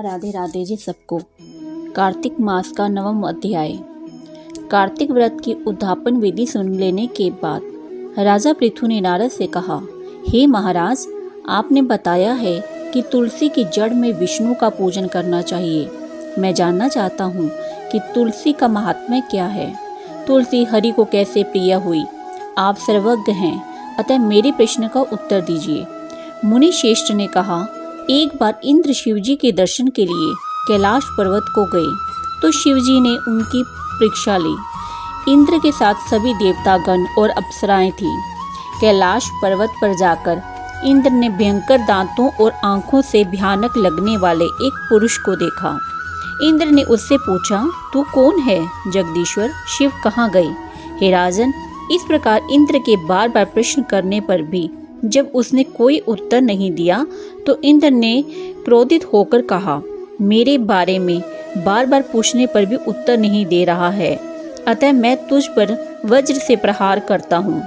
राधे राधे जी सबको। कार्तिक मास का 9वां अध्याय। कार्तिक व्रत की उद्यापन विधि सुन लेने के बाद राजा पृथु ने नारद से कहा, हे महाराज, आपने बताया है कि तुलसी की जड़ में विष्णु का पूजन करना चाहिए। मैं जानना चाहता हूँ कि तुलसी का महात्म्य क्या है। तुलसी हरि को कैसे प्रिय हुई? आप सर्वज्ञ हैं, अतः मेरे प्रश्न का उत्तर दीजिए। मुनि श्रेष्ठ ने कहा, एक बार इंद्र शिवजी के दर्शन के लिए कैलाश पर्वत को गए तो शिवजी ने उनकी परीक्षा ली। इंद्र के साथ सभी देवतागण और अप्सराएं थीं। कैलाश पर्वत पर जाकर इंद्र ने भयंकर दांतों और आंखों से भयानक लगने वाले एक पुरुष को देखा। इंद्र ने उससे पूछा, तू कौन है जगदीश्वर? शिव कहाँ गए? हे राजन, इस प्रकार इंद्र के बार बार प्रश्न करने पर भी जब उसने कोई उत्तर नहीं दिया तो इंद्र ने क्रोधित होकर कहा, मेरे बारे में बार बार पूछने पर भी उत्तर नहीं दे रहा है, अतः मैं तुझ पर वज्र से प्रहार करता हूँ।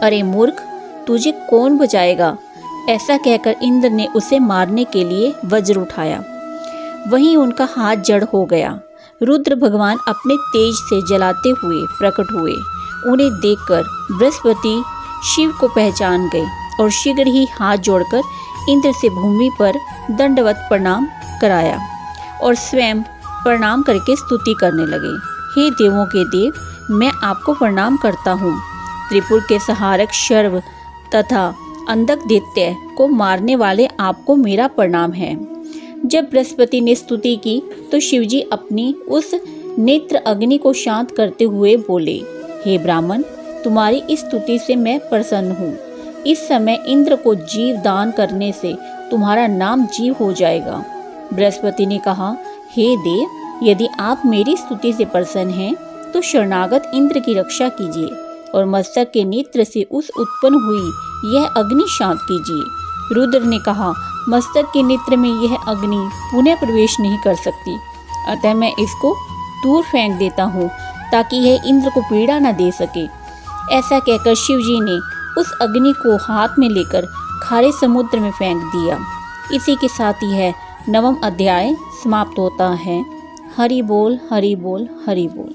अरे मूर्ख, तुझे कौन बचाएगा? ऐसा कहकर इंद्र ने उसे मारने के लिए वज्र उठाया। वहीं उनका हाथ जड़ हो गया। रुद्र भगवान अपने तेज से जलाते हुए प्रकट हुए। उन्हें देखकर बृहस्पति शिव को पहचान गए और शीघ्र ही हाथ जोड़कर इंद्र से भूमि पर दंडवत प्रणाम कराया और स्वयं प्रणाम करके स्तुति करने लगे। हे देवों के देव, मैं आपको प्रणाम करता हूँ। त्रिपुर के सहारक शर्व तथा अंधक दैत्य को मारने वाले आपको मेरा प्रणाम है। जब बृहस्पति ने स्तुति की तो शिवजी अपनी उस नेत्र अग्नि को शांत करते हुए बोले, हे ब्राह्मण, तुम्हारी इस स्तुति से मैं प्रसन्न हूँ। इस समय इंद्र को जीव दान करने से तुम्हारा नाम जीव हो जाएगा। बृहस्पति ने कहा, हे देव, यदि आप मेरी स्तुति से प्रसन्न हैं तो शरणागत इंद्र की रक्षा कीजिए और मस्तक के नेत्र से उस उत्पन्न हुई यह अग्नि शांत कीजिए। रुद्र ने कहा, मस्तक के नेत्र में यह अग्नि पुनः प्रवेश नहीं कर सकती, अतः मैं इसको दूर फेंक देता हूँ ताकि यह इंद्र को पीड़ा न दे सके। ऐसा कहकर शिवजी ने उस अग्नि को हाथ में लेकर खारे समुद्र में फेंक दिया। इसी के साथ यह 9वां अध्याय समाप्त होता है। हरि बोल, हरि बोल, हरि बोल।